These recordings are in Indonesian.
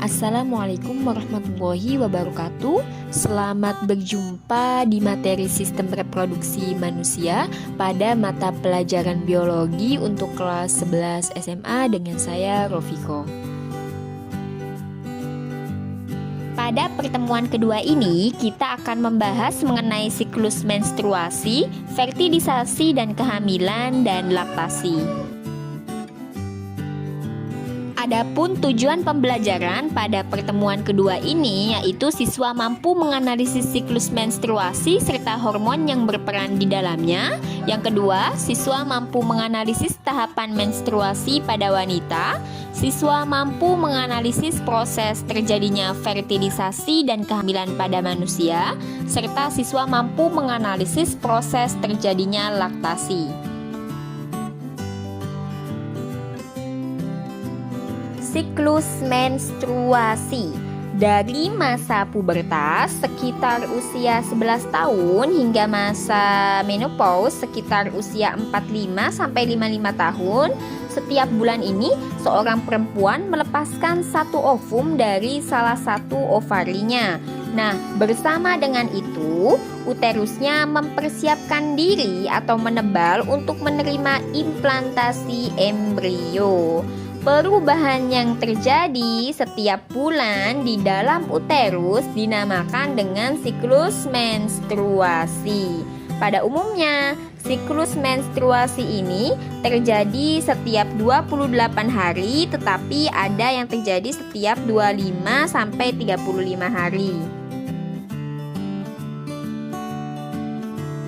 Assalamualaikum warahmatullahi wabarakatuh. Selamat berjumpa di materi sistem reproduksi manusia pada mata pelajaran biologi untuk kelas 11 SMA dengan saya Rofiko. Pada pertemuan kedua ini, kita akan membahas mengenai siklus menstruasi, fertilisasi dan kehamilan, dan laktasi. Adapun tujuan pembelajaran pada pertemuan kedua ini yaitu siswa mampu menganalisis siklus menstruasi serta hormon yang berperan di dalamnya. Yang kedua, siswa mampu menganalisis tahapan menstruasi pada wanita. Siswa mampu menganalisis proses terjadinya fertilisasi dan kehamilan pada manusia, serta siswa mampu menganalisis proses terjadinya laktasi. Siklus menstruasi dari masa pubertas sekitar usia 11 tahun hingga masa menopause sekitar usia 45 sampai 55 tahun. Setiap bulan ini seorang perempuan melepaskan satu ovum dari salah satu ovarinya. Nah, bersama dengan itu, uterusnya mempersiapkan diri atau menebal untuk menerima implantasi embrio. Perubahan yang terjadi setiap bulan di dalam uterus dinamakan dengan siklus menstruasi. Pada umumnya, siklus menstruasi ini terjadi setiap 28 hari, tetapi ada yang terjadi setiap 25 sampai 35 hari.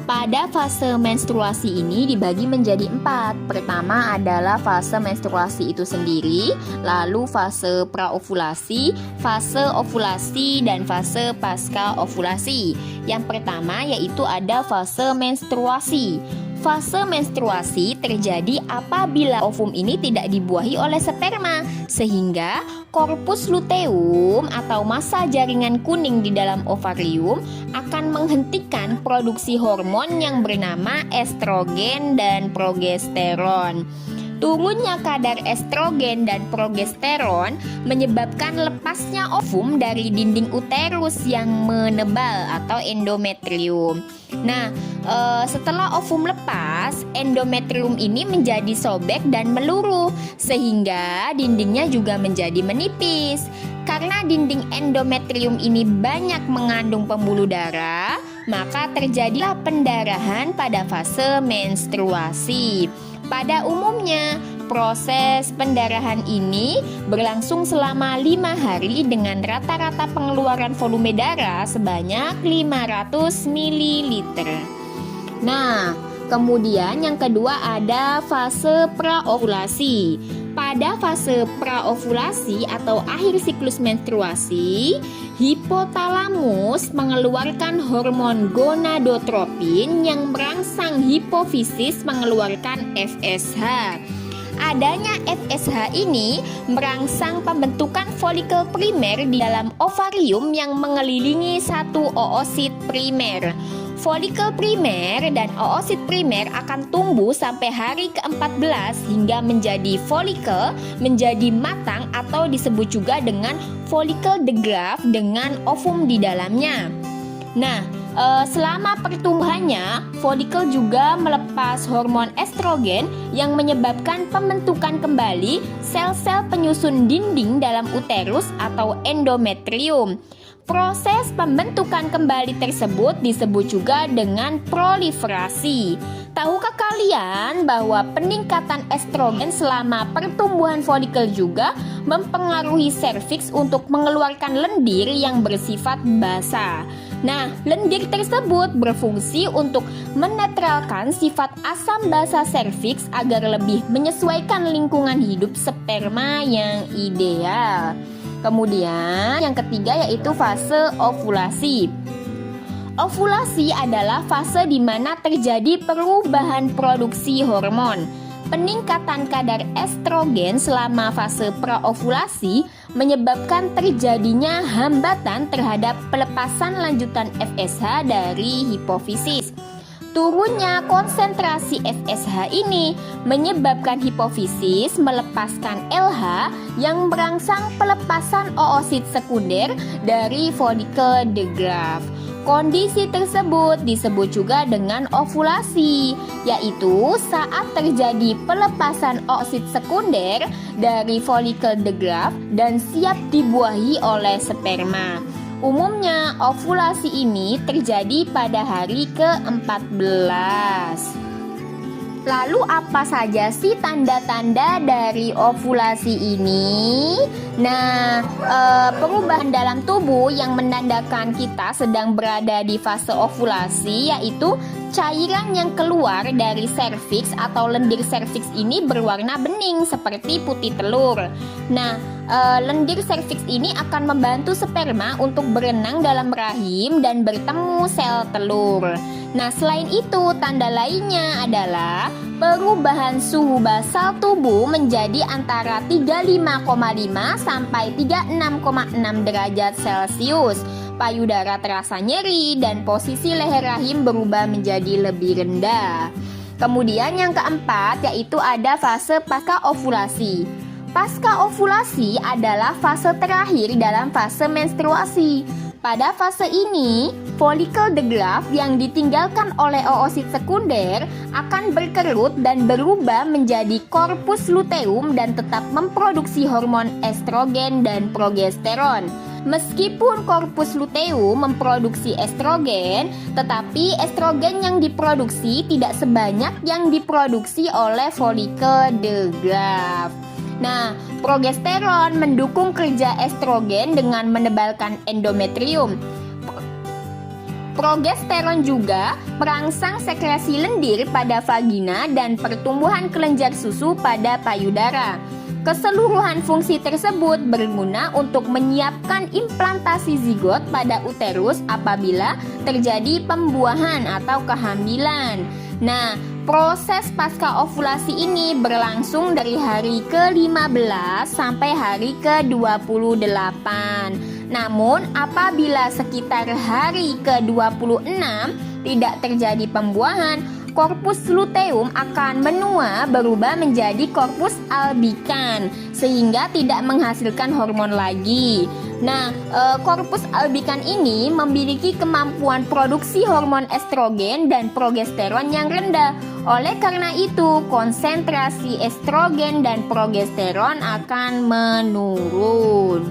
Pada fase menstruasi ini dibagi menjadi 4. Pertama adalah fase menstruasi itu sendiri, lalu fase praovulasi, fase ovulasi, dan fase pasca ovulasi. Yang pertama yaitu ada fase menstruasi. Fase menstruasi terjadi apabila ovum ini tidak dibuahi oleh sperma, sehingga korpus luteum atau massa jaringan kuning di dalam ovarium akan menghentikan produksi hormon yang bernama estrogen dan progesteron. Turunnya kadar estrogen dan progesteron menyebabkan lepasnya ovum dari dinding uterus yang menebal atau endometrium. Nah, setelah ovum lepas, endometrium ini menjadi sobek dan meluruh, sehingga dindingnya juga menjadi menipis. Karena dinding endometrium ini banyak mengandung pembuluh darah, maka terjadilah pendarahan pada fase menstruasi. Pada umumnya, proses pendarahan ini berlangsung selama 5 hari dengan rata-rata pengeluaran volume darah sebanyak 500 ml. Nah, kemudian yang kedua ada fase praovulasi. Pada fase praovulasi atau akhir siklus menstruasi, hipotalamus mengeluarkan hormon gonadotropin yang merangsang hipofisis mengeluarkan FSH. Adanya FSH ini merangsang pembentukan folikel primer di dalam ovarium yang mengelilingi satu oosit primer. Folikel primer dan oosit primer akan tumbuh sampai hari ke-14 hingga menjadi folikel, menjadi matang atau disebut juga dengan folikel de Graaff dengan ovum di dalamnya. Nah, selama pertumbuhannya, folikel juga melepas hormon estrogen yang menyebabkan pembentukan kembali sel-sel penyusun dinding dalam uterus atau endometrium. Proses pembentukan kembali tersebut disebut juga dengan proliferasi. Tahukah kalian bahwa peningkatan estrogen selama pertumbuhan folikel juga mempengaruhi serviks untuk mengeluarkan lendir yang bersifat basah? Nah, lendir tersebut berfungsi untuk menetralkan sifat asam basa serviks agar lebih menyesuaikan lingkungan hidup sperma yang ideal. Kemudian yang ketiga yaitu fase ovulasi. Ovulasi adalah fase di mana terjadi perubahan produksi hormon. Peningkatan kadar estrogen selama fase praovulasi menyebabkan terjadinya hambatan terhadap pelepasan lanjutan FSH dari hipofisis. Turunnya konsentrasi FSH ini menyebabkan hipofisis melepaskan LH yang merangsang pelepasan oosit sekunder dari folikel de Graaf. Kondisi tersebut disebut juga dengan ovulasi, yaitu saat terjadi pelepasan oosit sekunder dari folikel de Graaf dan siap dibuahi oleh sperma. Umumnya ovulasi ini terjadi pada hari ke-14. Lalu apa saja sih tanda-tanda dari ovulasi ini? Nah, perubahan dalam tubuh yang menandakan kita sedang berada di fase ovulasi, yaitu cairan yang keluar dari serviks atau lendir serviks ini berwarna bening seperti putih telur. Nah, lendir serviks ini akan membantu sperma untuk berenang dalam rahim dan bertemu sel telur. Nah, selain itu, tanda lainnya adalah perubahan suhu basal tubuh menjadi antara 35,5 sampai 36,6 derajat Celcius. Payudara terasa nyeri dan posisi leher rahim berubah menjadi lebih rendah. Kemudian yang keempat yaitu ada fase pasca ovulasi. Pasca ovulasi adalah fase terakhir dalam fase menstruasi. Pada fase ini, folikel de Graaf yang ditinggalkan oleh oosit sekunder akan berkerut dan berubah menjadi korpus luteum dan tetap memproduksi hormon estrogen dan progesteron. Meskipun korpus luteum memproduksi estrogen, tetapi estrogen yang diproduksi tidak sebanyak yang diproduksi oleh folikel de Graaf. Nah, progesteron mendukung kerja estrogen dengan menebalkan endometrium. Progesteron juga merangsang sekresi lendir pada vagina dan pertumbuhan kelenjar susu pada payudara. Keseluruhan fungsi tersebut berguna untuk menyiapkan implantasi zigot pada uterus apabila terjadi pembuahan atau kehamilan. Nah, proses pasca ovulasi ini berlangsung dari hari ke-15 sampai hari ke-28. Namun, apabila sekitar hari ke-26 tidak terjadi pembuahan, korpus luteum akan menua berubah menjadi korpus albikan sehingga tidak menghasilkan hormon lagi. Nah, korpus albikan ini memiliki kemampuan produksi hormon estrogen dan progesteron yang rendah. Oleh karena itu, konsentrasi estrogen dan progesteron akan menurun.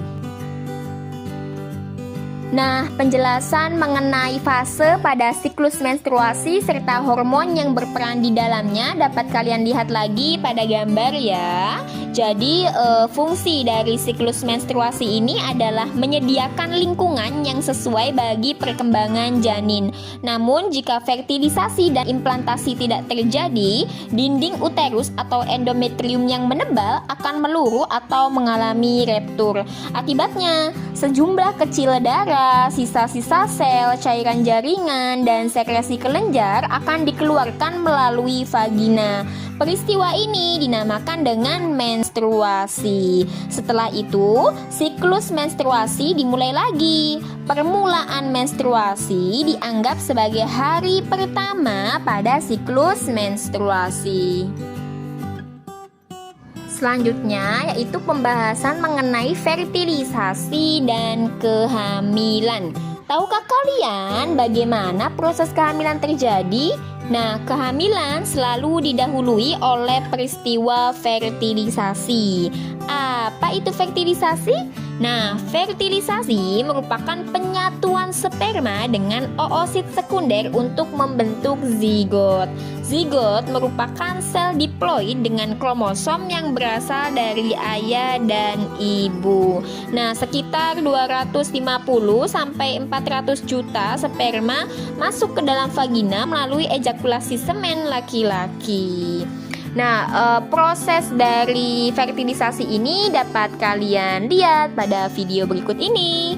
Nah, penjelasan mengenai fase pada siklus menstruasi serta hormon yang berperan di dalamnya dapat kalian lihat lagi pada gambar ya. Jadi, fungsi dari siklus menstruasi ini adalah menyediakan lingkungan yang sesuai bagi perkembangan janin. Namun, jika fertilisasi dan implantasi tidak terjadi, dinding uterus atau endometrium yang menebal akan meluruh atau mengalami ruptur. Akibatnya, sejumlah kecil darah, sisa-sisa sel, cairan jaringan, dan sekresi kelenjar akan dikeluarkan melalui vagina. Peristiwa ini dinamakan dengan menstruasi. Setelah itu, siklus menstruasi dimulai lagi. Permulaan menstruasi dianggap sebagai hari pertama pada siklus menstruasi. Selanjutnya yaitu pembahasan mengenai fertilisasi dan kehamilan. Tahukah kalian bagaimana proses kehamilan terjadi? Nah, kehamilan selalu didahului oleh peristiwa fertilisasi. Apa itu fertilisasi? Nah, fertilisasi merupakan penyatuan sperma dengan oosit sekunder untuk membentuk zigot. Zigot merupakan sel diploid dengan kromosom yang berasal dari ayah dan ibu. Nah, sekitar 250 sampai 400 juta sperma masuk ke dalam vagina melalui ejakulasi semen laki-laki. Nah, proses dari fertilisasi ini dapat kalian lihat pada video berikut ini.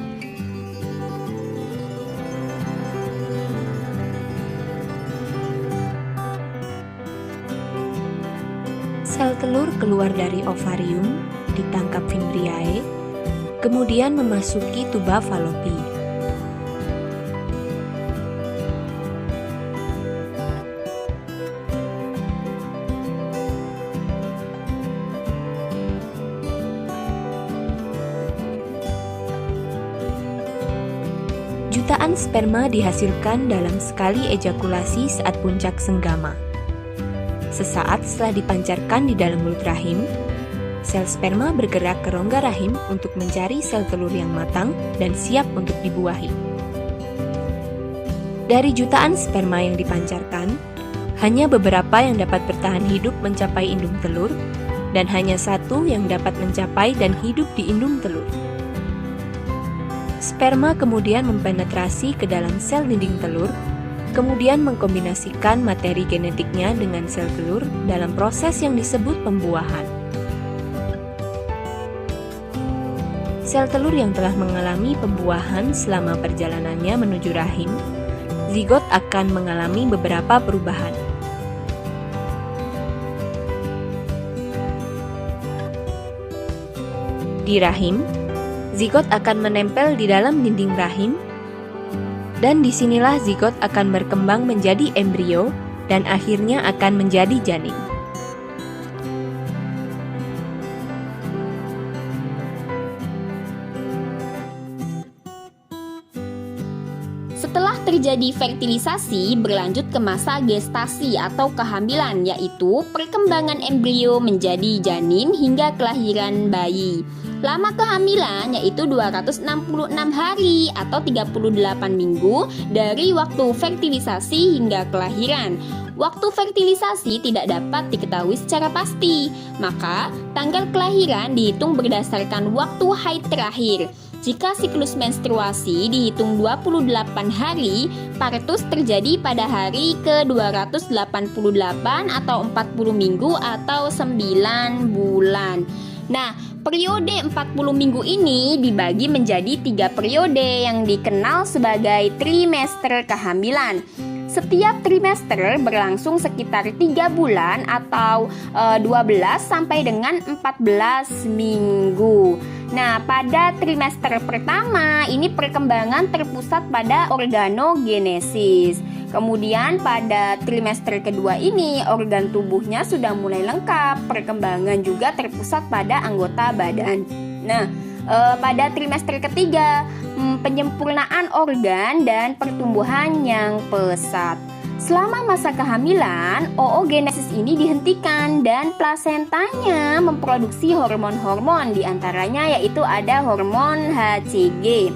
Sel telur keluar dari ovarium, ditangkap fimbriae, kemudian memasuki tuba Fallopi. Jutaan sperma dihasilkan dalam sekali ejakulasi saat puncak senggama. Sesaat setelah dipancarkan di dalam mulut rahim, sel sperma bergerak ke rongga rahim untuk mencari sel telur yang matang dan siap untuk dibuahi. Dari jutaan sperma yang dipancarkan, hanya beberapa yang dapat bertahan hidup mencapai indung telur, dan hanya satu yang dapat mencapai dan hidup di indung telur. Sperma kemudian mempenetrasi ke dalam sel dinding telur, kemudian mengkombinasikan materi genetiknya dengan sel telur dalam proses yang disebut pembuahan. Sel telur yang telah mengalami pembuahan selama perjalanannya menuju rahim, zigot akan mengalami beberapa perubahan. Di rahim, zigot akan menempel di dalam dinding rahim, dan disinilah zigot akan berkembang menjadi embrio dan akhirnya akan menjadi janin. Setelah terjadi fertilisasi, berlanjut ke masa gestasi atau kehamilan, yaitu perkembangan embrio menjadi janin hingga kelahiran bayi. Lama kehamilan yaitu 266 hari atau 38 minggu dari waktu fertilisasi hingga kelahiran. Waktu fertilisasi tidak dapat diketahui secara pasti, maka tanggal kelahiran dihitung berdasarkan waktu haid terakhir. Jika siklus menstruasi dihitung 28 hari, partus terjadi pada hari ke-288 atau 40 minggu atau 9 bulan. Nah, periode 40 minggu ini dibagi menjadi 3 periode yang dikenal sebagai trimester kehamilan. Setiap trimester berlangsung sekitar 3 bulan atau 12 sampai dengan 14 minggu. Nah, pada trimester pertama ini perkembangan terpusat pada organogenesis. Kemudian pada trimester kedua ini organ tubuhnya sudah mulai lengkap, perkembangan juga terpusat pada anggota badan. Nah, pada trimester ketiga penyempurnaan organ dan pertumbuhan yang pesat. Selama masa kehamilan, oogenesis ini dihentikan dan plasentanya memproduksi hormon-hormon, diantaranya yaitu ada hormon HCG.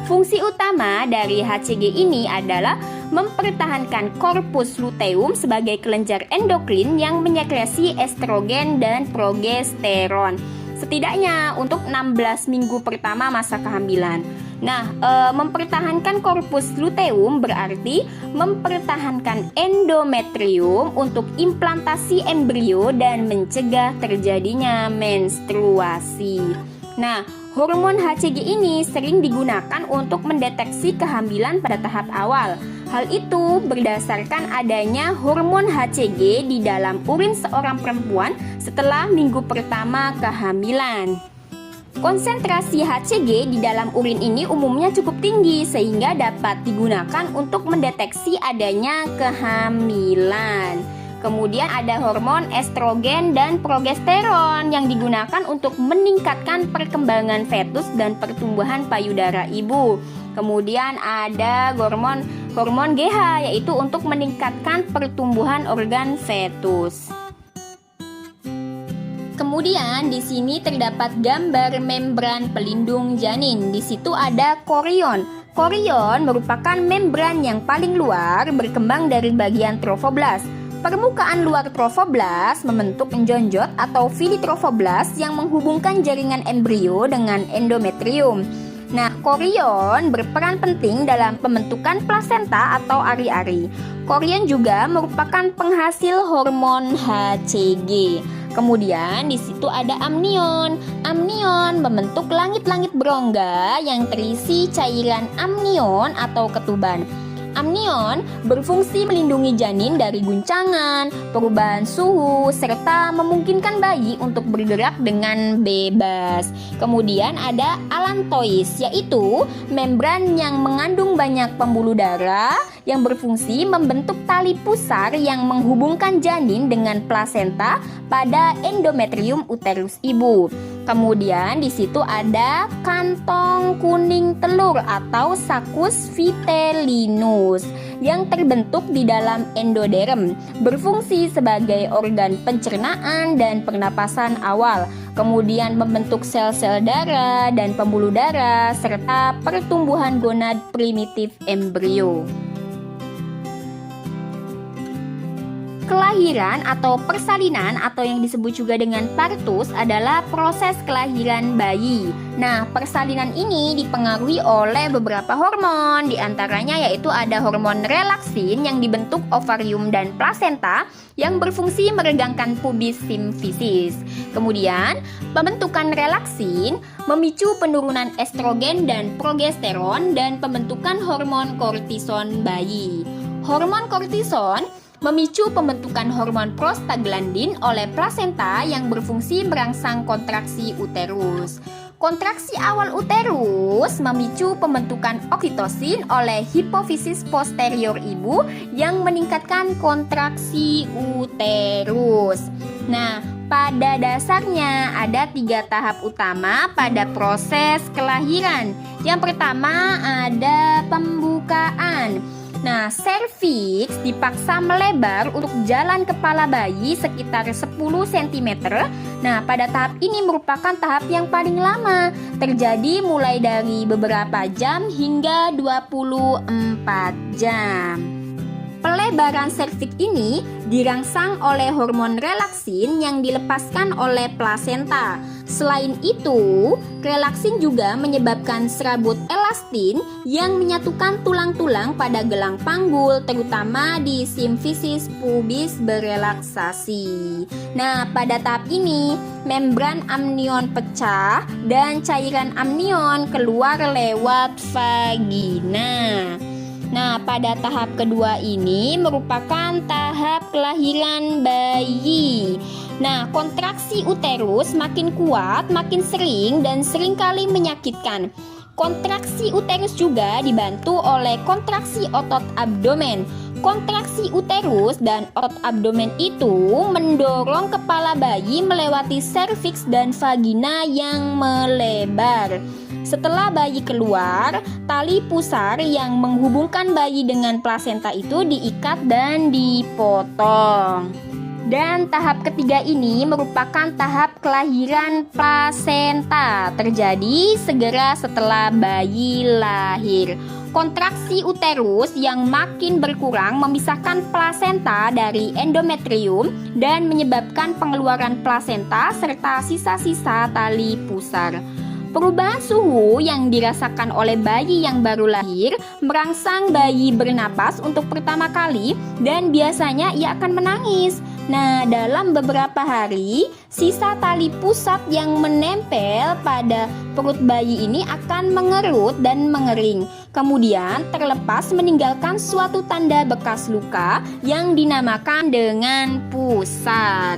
Fungsi utama dari HCG ini adalah mempertahankan korpus luteum sebagai kelenjar endokrin yang menyekresi estrogen dan progesteron, setidaknya untuk 16 minggu pertama masa kehamilan. Nah, mempertahankan korpus luteum berarti mempertahankan endometrium untuk implantasi embrio dan mencegah terjadinya menstruasi. Nah, hormon HCG ini sering digunakan untuk mendeteksi kehamilan pada tahap awal. Hal itu berdasarkan adanya hormon HCG di dalam urin seorang perempuan setelah minggu pertama kehamilan. Konsentrasi HCG di dalam urin ini umumnya cukup tinggi sehingga dapat digunakan untuk mendeteksi adanya kehamilan. Kemudian ada hormon estrogen dan progesteron yang digunakan untuk meningkatkan perkembangan fetus dan pertumbuhan payudara ibu. Kemudian ada hormon GH yaitu untuk meningkatkan pertumbuhan organ fetus. Kemudian di sini terdapat gambar membran pelindung janin. Di situ ada korion. Korion merupakan membran yang paling luar berkembang dari bagian trofoblast. Permukaan luar trofoblast membentuk enjonjot atau fili trofoblast yang menghubungkan jaringan embrio dengan endometrium. Nah, korion berperan penting dalam pembentukan plasenta atau ari-ari. Korion juga merupakan penghasil hormon HCG. Kemudian di situ ada amnion. Amnion membentuk langit-langit berongga yang terisi cairan amnion atau ketuban. Amnion berfungsi melindungi janin dari guncangan, perubahan suhu, serta memungkinkan bayi untuk bergerak dengan bebas. Kemudian ada allantois, yaitu membran yang mengandung banyak pembuluh darah yang berfungsi membentuk tali pusar yang menghubungkan janin dengan plasenta pada endometrium uterus ibu. Kemudian di situ ada kantong kuning telur atau saccus vitellinus yang terbentuk di dalam endoderm, berfungsi sebagai organ pencernaan dan pernapasan awal. Kemudian membentuk sel-sel darah dan pembuluh darah serta pertumbuhan gonad primitif embrio. Kelahiran atau persalinan atau yang disebut juga dengan partus adalah proses kelahiran bayi. Nah, persalinan ini dipengaruhi oleh beberapa hormon, diantaranya yaitu ada hormon relaksin yang dibentuk ovarium dan plasenta yang berfungsi meregangkan pubis simfisis. Kemudian, pembentukan relaksin memicu penurunan estrogen dan progesteron dan pembentukan hormon kortison bayi. Hormon kortison memicu pembentukan hormon prostaglandin oleh plasenta yang berfungsi merangsang kontraksi uterus. Kontraksi awal uterus memicu pembentukan oksitosin oleh hipofisis posterior ibu yang meningkatkan kontraksi uterus. Nah, pada dasarnya ada 3 tahap utama pada proses kelahiran. Yang pertama ada pembukaan. Nah, serviks dipaksa melebar untuk jalan kepala bayi sekitar 10 cm. Nah, pada tahap ini merupakan tahap yang paling lama, terjadi mulai dari beberapa jam hingga 24 jam. Pelebaran serviks ini dirangsang oleh hormon relaksin yang dilepaskan oleh plasenta. Selain itu, relaksin juga menyebabkan serabut elastin yang menyatukan tulang-tulang pada gelang panggul, terutama di simfisis pubis berelaksasi. Nah, pada tahap ini, membran amnion pecah dan cairan amnion keluar lewat vagina. Nah, pada tahap kedua ini merupakan tahap kelahiran bayi. Nah, kontraksi uterus makin kuat, makin sering, dan seringkali menyakitkan. Kontraksi uterus juga dibantu oleh kontraksi otot abdomen. Kontraksi uterus dan otot abdomen itu mendorong kepala bayi melewati serviks dan vagina yang melebar. Setelah bayi keluar, tali pusar yang menghubungkan bayi dengan plasenta itu diikat dan dipotong. Dan tahap ketiga ini merupakan tahap kelahiran plasenta, terjadi segera setelah bayi lahir. Kontraksi uterus yang makin berkurang memisahkan plasenta dari endometrium dan menyebabkan pengeluaran plasenta serta sisa-sisa tali pusar. Perubahan suhu yang dirasakan oleh bayi yang baru lahir merangsang bayi bernapas untuk pertama kali dan biasanya ia akan menangis. Nah, dalam beberapa hari, sisa tali pusat yang menempel pada perut bayi ini akan mengerut dan mengering. Kemudian terlepas meninggalkan suatu tanda bekas luka yang dinamakan dengan pusar.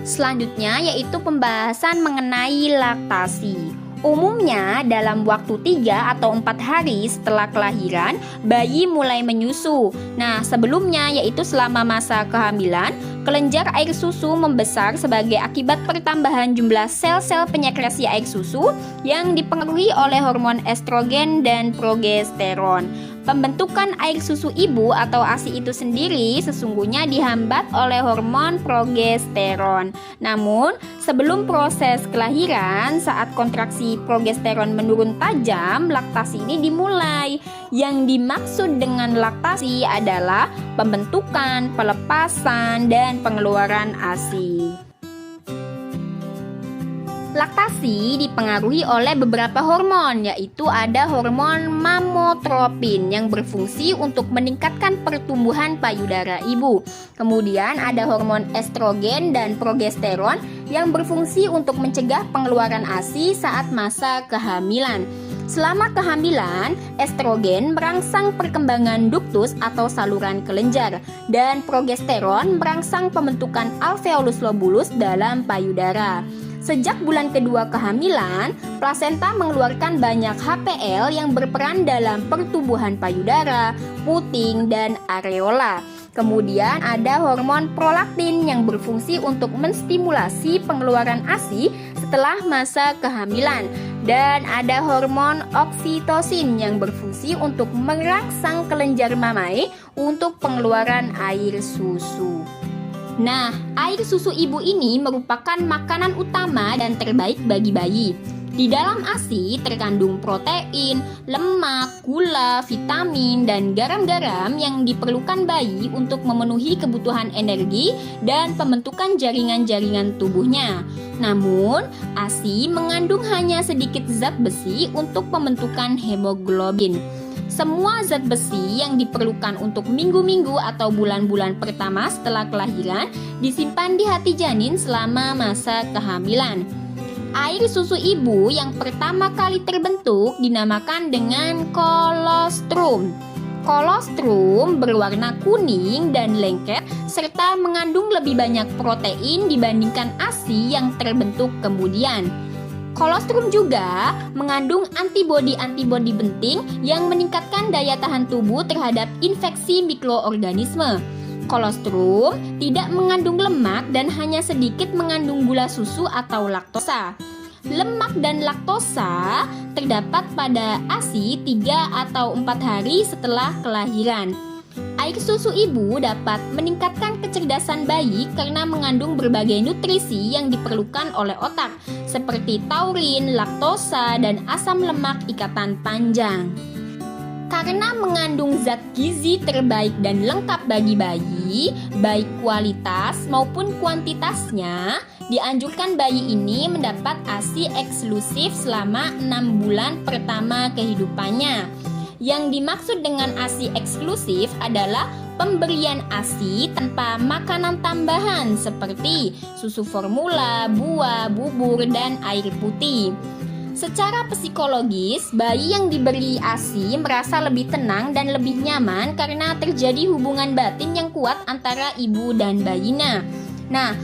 Selanjutnya yaitu pembahasan mengenai laktasi. Umumnya dalam waktu 3 atau 4 hari setelah kelahiran, bayi mulai menyusu. Nah, sebelumnya yaitu selama masa kehamilan, kelenjar air susu membesar sebagai akibat pertambahan jumlah sel-sel penyekresi air susu yang dipengaruhi oleh hormon estrogen dan progesteron. Pembentukan air susu ibu atau ASI itu sendiri sesungguhnya dihambat oleh hormon progesteron. Namun, sebelum proses kelahiran, saat kontraksi progesteron menurun tajam, laktasi ini dimulai. Yang dimaksud dengan laktasi adalah pembentukan, pelepasan, dan pengeluaran ASI. Laktasi dipengaruhi oleh beberapa hormon, yaitu ada hormon mamotropin yang berfungsi untuk meningkatkan pertumbuhan payudara ibu. Kemudian ada hormon estrogen dan progesteron yang berfungsi untuk mencegah pengeluaran ASI saat masa kehamilan. Selama kehamilan, estrogen merangsang perkembangan duktus atau saluran kelenjar, dan progesteron merangsang pembentukan alveolus lobulus dalam payudara. Sejak bulan kedua kehamilan, plasenta mengeluarkan banyak HPL yang berperan dalam pertumbuhan payudara, puting, dan areola. Kemudian ada hormon prolaktin yang berfungsi untuk menstimulasi pengeluaran ASI setelah masa kehamilan. Dan ada hormon oksitosin yang berfungsi untuk merangsang kelenjar mamae untuk pengeluaran air susu. Nah, air susu ibu ini merupakan makanan utama dan terbaik bagi bayi. Di dalam ASI terkandung protein, lemak, gula, vitamin, dan garam-garam yang diperlukan bayi untuk memenuhi kebutuhan energi dan pembentukan jaringan-jaringan tubuhnya. Namun, ASI mengandung hanya sedikit zat besi untuk pembentukan hemoglobin. Semua zat besi yang diperlukan untuk minggu-minggu atau bulan-bulan pertama setelah kelahiran disimpan di hati janin selama masa kehamilan. Air susu ibu yang pertama kali terbentuk dinamakan dengan kolostrum. Kolostrum berwarna kuning dan lengket serta mengandung lebih banyak protein dibandingkan ASI yang terbentuk kemudian. Kolostrum juga mengandung antibodi-antibodi penting yang meningkatkan daya tahan tubuh terhadap infeksi mikroorganisme. Kolostrum tidak mengandung lemak dan hanya sedikit mengandung gula susu atau laktosa. Lemak dan laktosa terdapat pada ASI 3 atau 4 hari setelah kelahiran. Air susu ibu dapat meningkatkan kecerdasan bayi karena mengandung berbagai nutrisi yang diperlukan oleh otak, seperti taurin, laktosa, dan asam lemak ikatan panjang. Karena mengandung zat gizi terbaik dan lengkap bagi bayi, baik kualitas maupun kuantitasnya, dianjurkan bayi ini mendapat ASI eksklusif selama 6 bulan pertama kehidupannya. Yang dimaksud dengan ASI eksklusif adalah pemberian ASI tanpa makanan tambahan seperti susu formula, buah, bubur, dan air putih. Secara psikologis, bayi yang diberi ASI merasa lebih tenang dan lebih nyaman karena terjadi hubungan batin yang kuat antara ibu dan bayinya. Nah,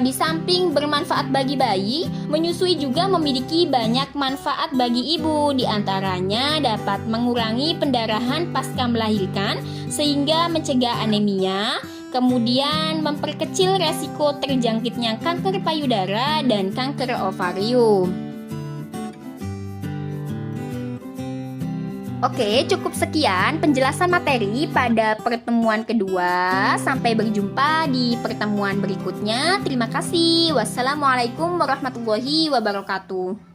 di samping bermanfaat bagi bayi, menyusui juga memiliki banyak manfaat bagi ibu. Di antaranya dapat mengurangi pendarahan pasca melahirkan sehingga mencegah anemia, kemudian memperkecil resiko terjangkitnya kanker payudara dan kanker ovarium. Oke, cukup sekian penjelasan materi pada pertemuan kedua. Sampai berjumpa di pertemuan berikutnya. Terima kasih. Wassalamualaikum warahmatullahi wabarakatuh.